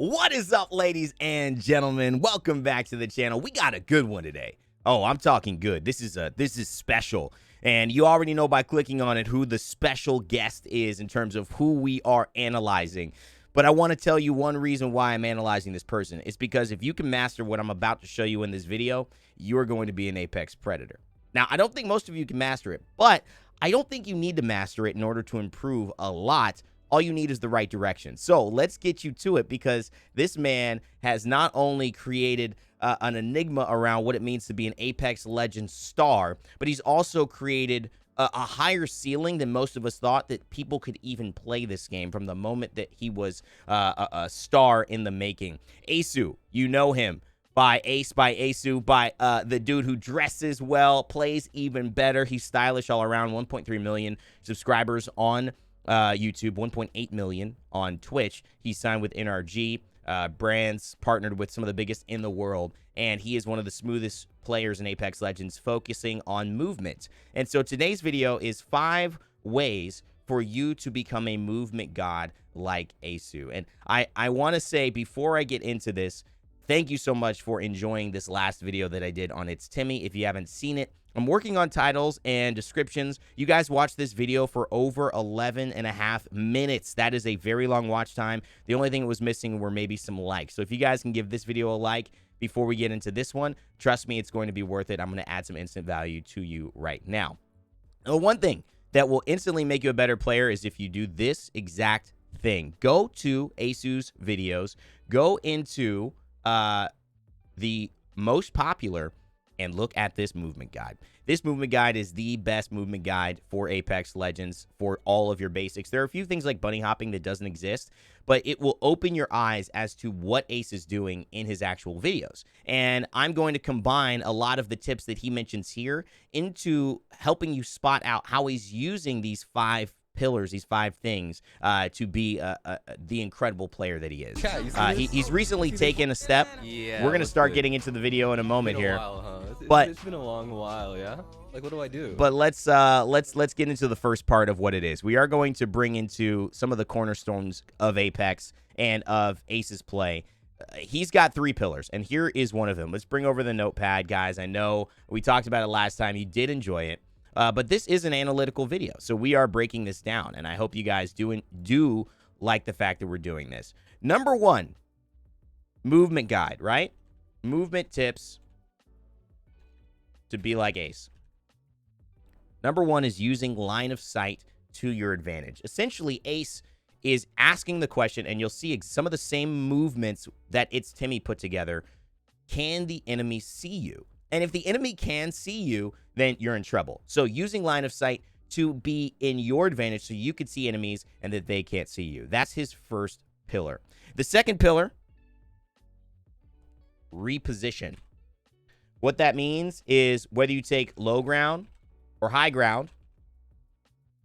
What is up, ladies and gentlemen? Welcome back to the channel. We got a good one today. Oh, I'm talking good. This is special. And you already know by clicking on it who the special guest is in terms of who we are analyzing. But I want to tell you one reason why I'm analyzing this person. It's because if you can master what I'm about to show you in this video, you're going to be an apex predator. Now, I don't think most of you can master it, but I don't think you need to master it in order to improve a lot. All you need is the right direction. So let's get you to it, because this man has not only created an enigma around what it means to be an Apex Legends star, but he's also created a higher ceiling than most of us thought that people could even play this game from the moment that he was a star in the making. Aceu, you know him by Aceu, by the dude who dresses well, plays even better. He's stylish all around. 1.3 million subscribers on YouTube, 1.8 million on Twitch. He's signed with NRG, brands partnered with some of the biggest in the world, and he is one of the smoothest players in Apex Legends, focusing on movement. And so today's video is 5 ways for you to become a movement god like Aceu. And I want to say, before I get into this, thank you so much for enjoying this last video that I did on It's Timmy. If you haven't seen it, I'm working on titles and descriptions. You guys watched this video for over 11.5 minutes. That is a very long watch time. The only thing it was missing were maybe some likes. So if you guys can give this video a like before we get into this one, trust me, it's going to be worth it. I'm going to add some instant value to you right now. The one thing that will instantly make you a better player is if you do this exact thing. Go to Aceu's videos, go into the most popular, and look at this movement guide. This movement guide is the best movement guide for Apex Legends for all of your basics. There are a few things like bunny hopping that doesn't exist, but it will open your eyes as to what Ace is doing in his actual videos. And I'm going to combine a lot of the tips that he mentions here into helping you spot out how he's using these 5 pillars, these 5 things, to be the incredible player that he is. Yeah, he's recently taken a step. Yeah, we're gonna start getting into the video in a moment here. It's been a long while, yeah. Like, what do I do? But let's get into the first part of what it is. We are going to bring into some of the cornerstones of Apex and of Ace's play. He's got 3 pillars, and here is one of them. Let's bring over the notepad, guys. I know we talked about it last time. You did enjoy it. But this is an analytical video, so we are breaking this down, and I hope you guys do like the fact that we're doing this. Number 1, movement guide, right? Movement tips to be like Ace. Number 1 is using line of sight to your advantage. Essentially, Ace is asking the question, and you'll see some of the same movements that It's Timmy put together. Can the enemy see you? And if the enemy can see you, then you're in trouble. So using line of sight to be in your advantage so you can see enemies and that they can't see you. That's his first pillar. The second pillar, reposition. What that means is whether you take low ground or high ground,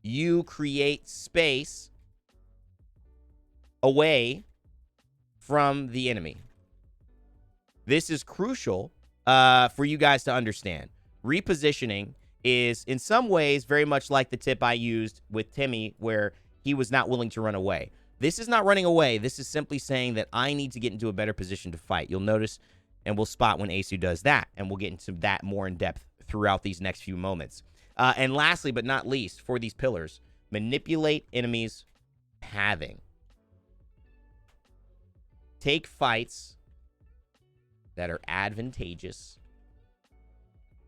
you create space away from the enemy. This is crucial for you guys to understand. Repositioning is in some ways very much like the tip I used with Timmy, where he was not willing to run away. This is not running away. This is simply saying that I need to get into a better position to fight. You'll notice, and we'll spot when Aceu does that, and we'll get into that more in depth throughout these next few moments. And lastly, but not least, for these pillars, manipulate enemies' pathing. Take fights that are advantageous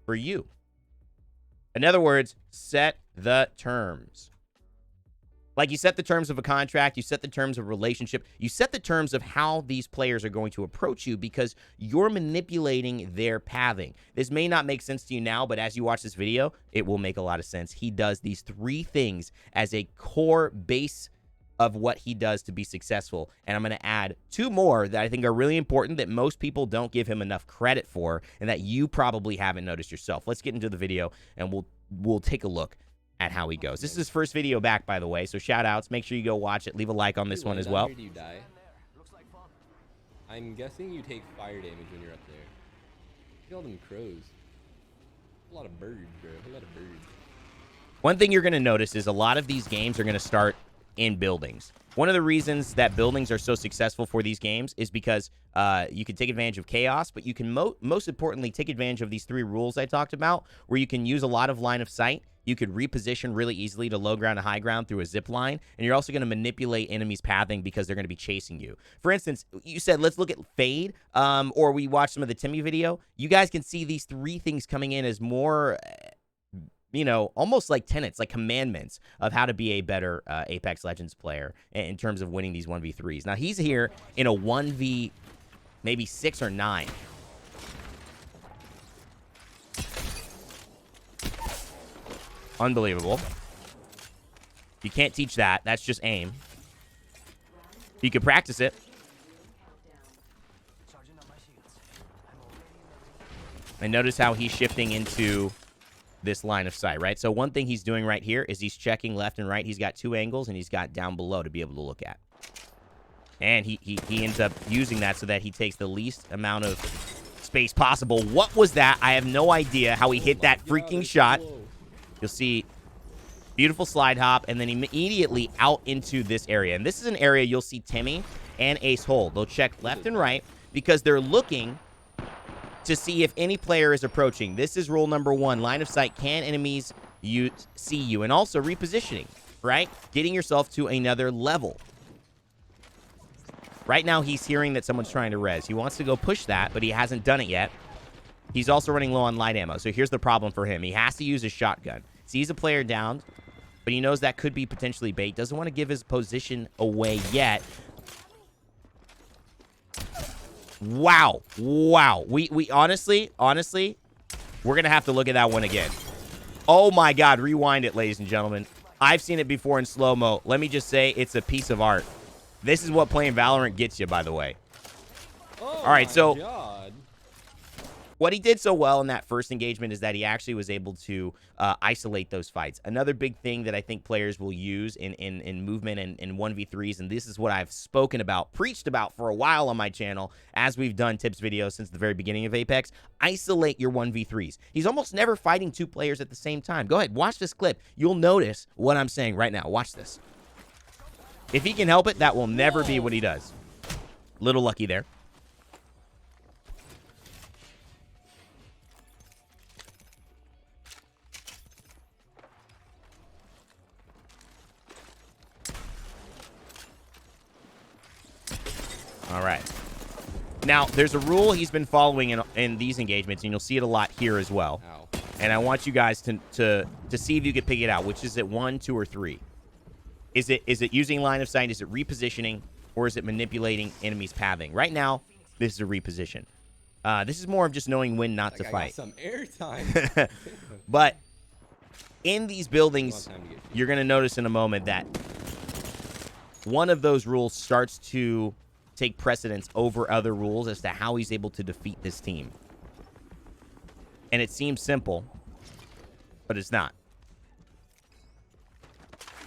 for you. In other words, set the terms. Like, you set the terms of a contract, you set the terms of a relationship, you set the terms of how these players are going to approach you, because you're manipulating their pathing. This may not make sense to you now, but as you watch this video, it will make a lot of sense. He does these 3 things as a core base of what he does to be successful. And I'm going to add 2 more that I think are really important that most people don't give him enough credit for, and that you probably haven't noticed yourself. Let's get into the video, and we'll take a look at how he goes. This is his first video back, by the way, so shout outs. Make sure you go watch it. Leave a like on this one as well. Do you die? I'm guessing you take fire damage when you're up there. Look at all them crows. A lot of birds, bro. A lot of birds. One thing you're going to notice is a lot of these games are going to start in buildings. One of the reasons that buildings are so successful for these games is because you can take advantage of chaos, but you can most importantly take advantage of these 3 rules I talked about, where you can use a lot of line of sight. You could reposition really easily to low ground and high ground through a zip line, and you're also going to manipulate enemies' pathing because they're going to be chasing you. For instance, you said, let's look at Fade, or we watched some of the Timmy video. You guys can see these 3 things coming in as more... you know, almost like tenets, like commandments of how to be a better Apex Legends player in terms of winning these 1v3s. Now, he's here in a 1v maybe 6 or 9. Unbelievable. You can't teach that. That's just aim. You can practice it. And notice how he's shifting into this line of sight, right? So one thing he's doing right here is he's checking left and right. He's got 2 angles, and he's got down below to be able to look at. And he ends up using that so that he takes the least amount of space possible. What was that? I have no idea how he hit that freaking shot. You'll see beautiful slide hop, and then immediately out into this area. And this is an area you'll see Timmy and Ace hold. They'll check left and right because they're looking to see if any player is approaching. This is rule number 1. Line of sight. Can enemies see you? And also repositioning, right? Getting yourself to another level. Right now, he's hearing that someone's trying to res. He wants to go push that, but he hasn't done it yet. He's also running low on light ammo. So here's the problem for him. He has to use his shotgun. Sees a player down, but he knows that could be potentially bait. Doesn't want to give his position away yet. Wow. Wow. We honestly, we're going to have to look at that one again. Oh my God. Rewind it, ladies and gentlemen. I've seen it before in slow-mo. Let me just say it's a piece of art. This is what playing Valorant gets you, by the way. Oh, all right, so God. What he did so well in that first engagement is that he actually was able to isolate those fights. Another big thing that I think players will use in movement and in 1v3s, and this is what I've spoken about, preached about for a while on my channel, as we've done tips videos since the very beginning of Apex, isolate your 1v3s. He's almost never fighting 2 players at the same time. Go ahead, watch this clip. You'll notice what I'm saying right now. Watch this. If he can help it, that will never be what he does. Little lucky there. All right. Now, there's a rule he's been following in these engagements, and you'll see it a lot here as well. Ow. And I want you guys to see if you can pick it out. Which is it, 1, 2, or 3? Is it using line of sight? Is it repositioning? Or is it manipulating enemies' pathing? Right now, this is a reposition. This is more of just knowing when not to fight. Got some airtime. But in these buildings, you're going to notice in a moment that one of those rules starts to take precedence over other rules as to how he's able to defeat this team. And it seems simple, but it's not.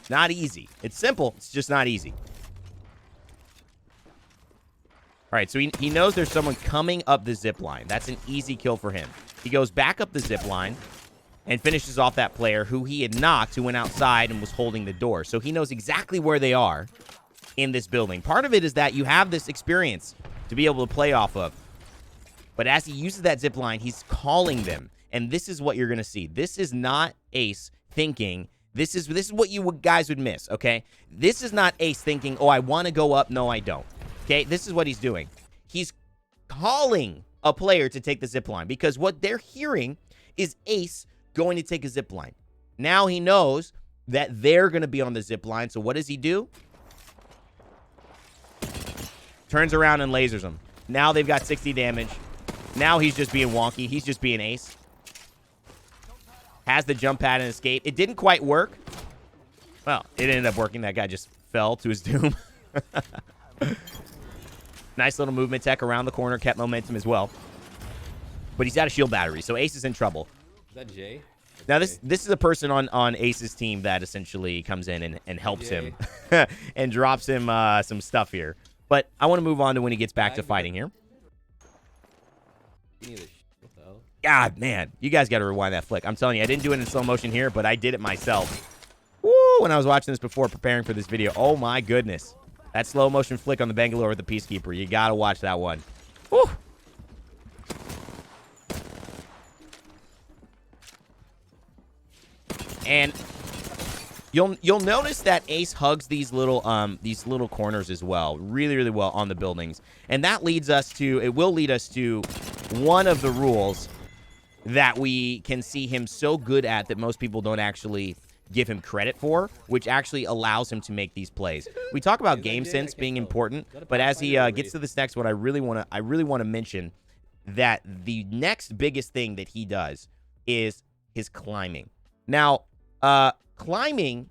Not easy. It's simple. It's just not easy. All right, so he knows there's someone coming up the zip line. That's an easy kill for him. He goes back up the zip line and finishes off that player who he had knocked, who went outside and was holding the door. So he knows exactly where they are in this building. Part of it is that you have this experience to be able to play off of. But as he uses that zip line, he's calling them. And this is what you're going to see. This is not Ace thinking... This is what you guys would miss, okay? This is not Ace thinking, oh, I want to go up. No, I don't. Okay? This is what he's doing. He's calling a player to take the zip line because what they're hearing is Ace going to take a zip line. Now he knows that they're going to be on the zip line. So what does he do? Turns around and lasers them. Now they've got 60 damage. Now he's just being wonky. He's just being Ace. Has the jump pad and escape. It didn't quite work. Well, it ended up working. That guy just fell to his doom. Nice little movement tech around the corner. Kept momentum as well. But he's out of shield battery, so Ace is in trouble. Is that Jay? Now, this is a person on Ace's team that essentially comes in and helps him and drops him some stuff here. But I want to move on to when he gets back to fighting here. God, man. You guys got to rewind that flick. I'm telling you, I didn't do it in slow motion here, but I did it myself. Woo, when I was watching this before preparing for this video. Oh, my goodness. That slow motion flick on the Bangalore with the Peacekeeper. You got to watch that one. Whew. And you'll notice that Ace hugs these little corners as well, really, really well on the buildings. And that leads us to, it will lead us to one of the rules that we can see him so good at that most people don't actually give him credit for, which actually allows him to make these plays. We talk about game sense being important, but as he gets to this next one, I really want to mention that the next biggest thing that he does is his climbing. Now, climbing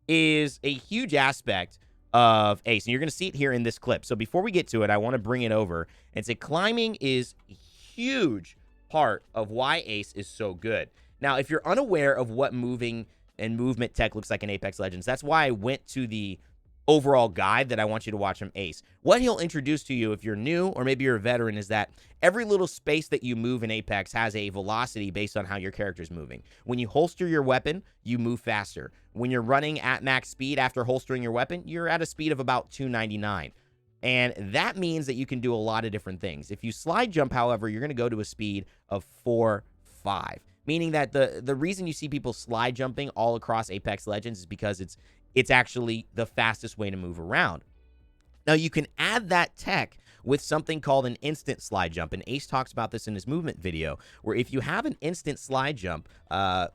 is a huge aspect of Ace, and you're going to see it here in this clip. So before we get to it, I want to bring it over and say climbing is a huge part of why Ace is so good. Now, if you're unaware of what moving and movement tech looks like in Apex Legends, that's why I went to the overall guide that I want you to watch from Ace. What he'll introduce to you if you're new or maybe you're a veteran is that every little space that you move in Apex has a velocity based on how your character's moving. When you holster your weapon, you move faster. When you're running at max speed after holstering your weapon, you're at a speed of about 299. And that means that you can do a lot of different things. If you slide jump, however, you're going to go to a speed of 4.5. Meaning that the reason you see people slide jumping all across Apex Legends is because it's actually the fastest way to move around. Now, you can add that tech with something called an instant slide jump, and Ace talks about this in his movement video, where if you have an instant slide jump, you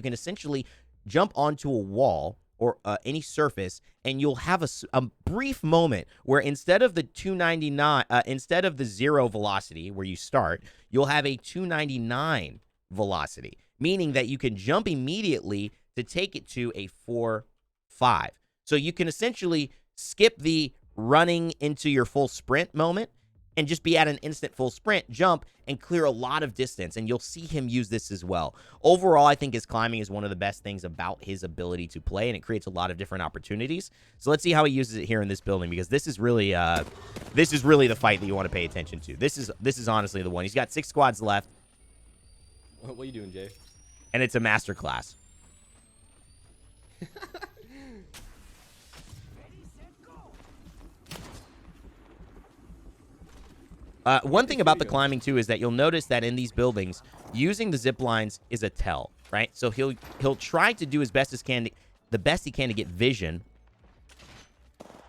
can essentially jump onto a wall or any surface, and you'll have a brief moment where instead of the 299, instead of the 0 velocity where you start, you'll have a 299 velocity, meaning that you can jump immediately to take it to a 4.5. So you can essentially skip the running into your full sprint moment and just be at an instant full sprint, jump, and clear a lot of distance. And you'll see him use this as well. Overall, I think his climbing is one of the best things about his ability to play, and it creates a lot of different opportunities. So let's see how he uses it here in this building, because this is really the fight that you want to pay attention to. This is honestly the one. He's got 6 squads left. What are you doing, Jay? And it's a masterclass. One thing about the climbing, too, is that you'll notice that in these buildings, using the zip lines is a tell, right? So he'll try to do his best the best he can to get vision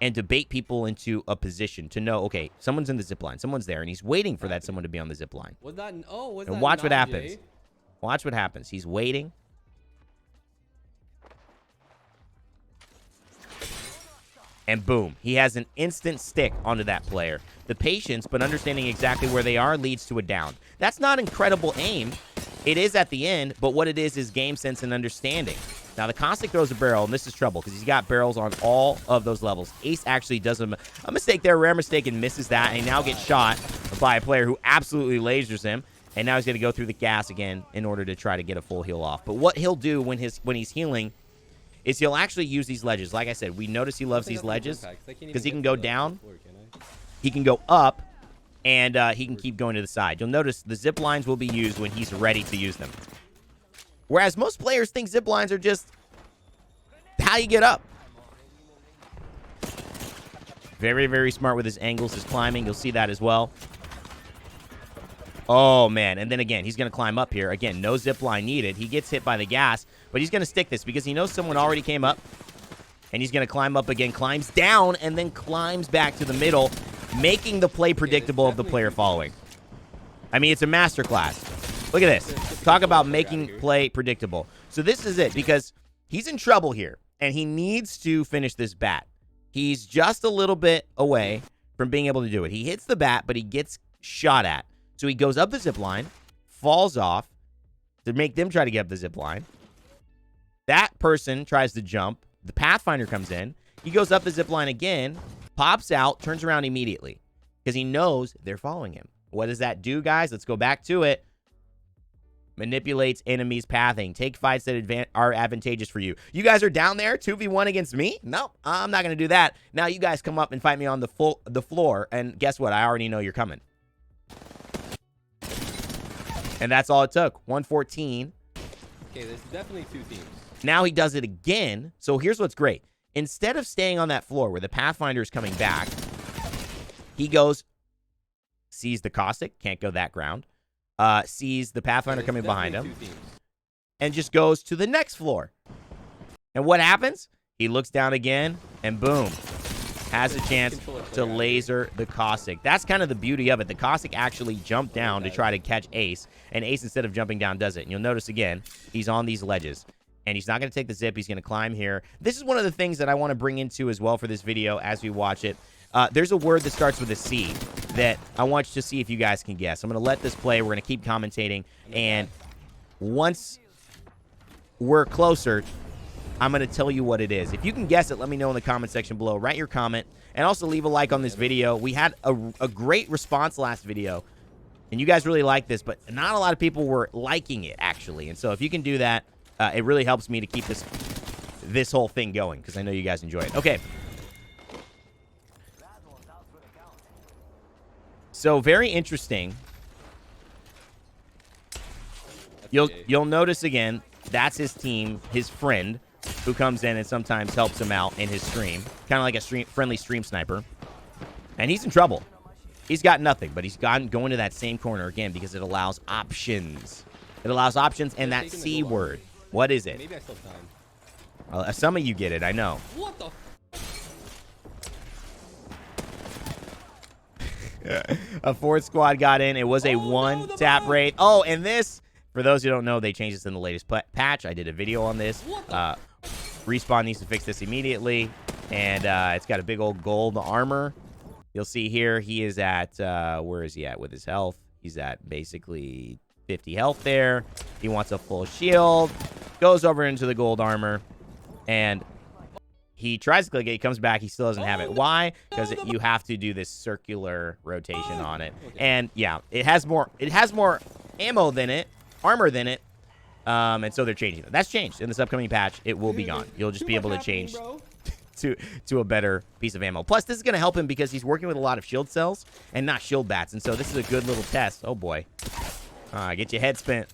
and to bait people into a position to know, okay, someone's in the zip line, someone's there, and he's waiting for that someone to be on the zip line. Was that? Oh, was and that? Watch what not, happens. Jay? Watch what happens. He's waiting. And boom, he has an instant stick onto that player. The patience, but understanding exactly where they are, leads to a down. That's not incredible aim. It is at the end, but what it is game sense and understanding. Now, the Caustic throws a barrel, and this is trouble because he's got barrels on all of those levels. Ace actually does a mistake there, rare mistake, and misses that, and he now gets shot by a player who absolutely lasers him, and now he's going to go through the gas again in order to try to get a full heal off. But what he'll do when he's healing is he'll actually use these ledges. Like I said, we notice he loves these ledges because he can go down, he can go up, and he can keep going to the side. You'll notice the zip lines will be used when he's ready to use them. Whereas most players think zip lines are just how you get up. Very, very smart with his angles, his climbing. You'll see that as well. Oh, man. And then again, he's going to climb up here. Again, no zip line needed. He gets hit by the gas, but he's going to stick this because he knows someone already came up. And he's going to climb up again, climbs down, and then climbs back to the middle, making the play predictable of the player following. I mean, it's a masterclass. Look at this. Talk about making play predictable. So this is it, because he's in trouble here, and he needs to finish this bat. He's just a little bit away from being able to do it. He hits the bat, but he gets shot at. So he goes up the zip line, falls off to make them try to get up the zip line. That person tries to jump. The Pathfinder comes in. He goes up the zip line again, pops out, turns around immediately because he knows they're following him. What does that do, guys? Let's go back to it. Manipulates enemies' pathing. Take fights that are advantageous for you. You guys are down there 2v1 against me? No, I'm not going to do that. Now you guys come up and fight me on the floor, and guess what? I already know you're coming. And that's all it took. 114. Okay, there's definitely two teams. Now he does it again. So here's what's great. Instead of staying on that floor where the Pathfinder is coming back, he goes, sees the Caustic, can't go that ground, sees the Pathfinder coming behind him, and just goes to the next floor. And what happens? He looks down again, and boom, has a chance to laser the Caustic. That's kind of the beauty of it. The Caustic actually jumped down to try to catch Ace, and Ace, instead of jumping down, does it. And you'll notice again, he's on these ledges. And he's not going to take the zip. He's going to climb here. This is one of the things that I want to bring into as well for this video as we watch it. There's a word that starts with a C that I want you to see if you guys can guess. I'm going to let this play. We're going to keep commentating. And once we're closer, I'm going to tell you what it is. If you can guess it, let me know in the comment section below. Write your comment. And also leave a like on this video. We had a great response last video. And you guys really liked this. But not a lot of people were liking it, actually. And so if you can do that, it really helps me to keep this whole thing going, because I know you guys enjoy it. Okay. So, very interesting. You'll notice again, that's his team, his friend, who comes in and sometimes helps him out in his stream. Kind of like a friendly stream sniper. And he's in trouble. He's got nothing, but he's going to that same corner again because it allows options. It allows options and that C word. What is it? Maybe I still have time. Some of you get it, I know. What the? A fourth squad got in. It was a one-tap raid. Oh, and this, for those who don't know, they changed this in the latest patch. I did a video on this. Respawn needs to fix this immediately. And it's got a big old gold armor. You'll see here, he is at, where is he at with his health? He's at basically 50 health there. He wants a full shield. Goes over into the gold armor. And he tries to click it. He comes back. He still doesn't have it. Why? Because you have to do this circular rotation on it. And yeah, it has more ammo than it, armor than it. And so they're changing it. That's changed in this upcoming patch. It will be gone. You'll just be able to change to a better piece of ammo. Plus, this is going to help him because he's working with a lot of shield cells and not shield bats. And so this is a good little test. Oh boy. Get your head spent.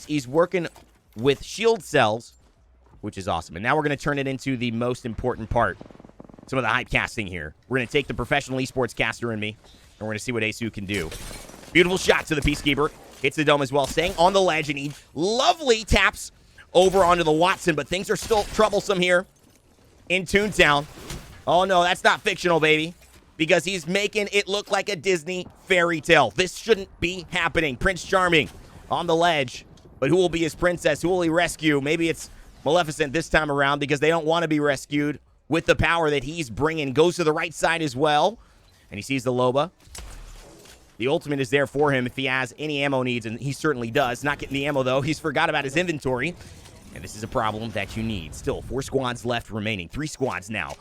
He's working with shield cells, which is awesome. And now we're going to turn it into the most important part. Some of the hype casting here. We're going to take the professional esports caster in me, and we're going to see what Aceu can do. Beautiful shot to the Peacekeeper. Hits the dome as well. Staying on the ledge, and he lovely taps over onto the Watson, but things are still troublesome here in Toontown. Oh, no, that's not fictional, baby, because he's making it look like a Disney fairy tale. This shouldn't be happening. Prince Charming on the ledge, but who will be his princess? Who will he rescue? Maybe it's Maleficent this time around because they don't want to be rescued with the power that he's bringing. Goes to the right side as well, and he sees the Loba. The ultimate is there for him if he has any ammo needs, and he certainly does. Not getting the ammo, though. He's forgot about his inventory, and this is a problem that you need. Still, 4 squads left remaining. 3 squads now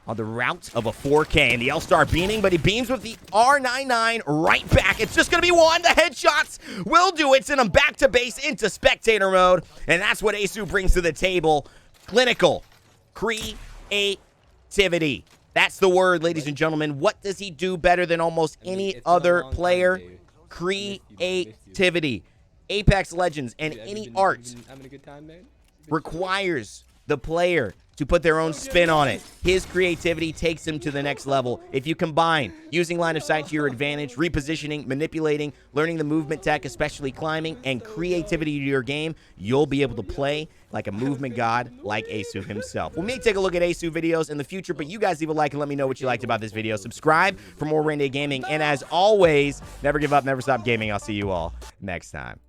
on the route of a 4K, and the L-Star beaming, but he beams with the R99 right back. It's just going to be one. The headshots will do it. Send him back to base into spectator mode, and that's what Aceu brings to the table. Clinical creativity. That's the word, ladies and gentlemen. What does he do better than almost any other player? Creativity. Apex Legends and any art requires the player to put their own spin on it. His creativity takes him to the next level. If you combine using line of sight to your advantage, repositioning, manipulating, learning the movement tech, especially climbing, and creativity to your game, you'll be able to play like a movement god like Aceu himself. We may take a look at Aceu videos in the future, but you guys leave a like and let me know what you liked about this video. Subscribe for more Raynday Gaming, and as always, never give up, never stop gaming. I'll see you all next time.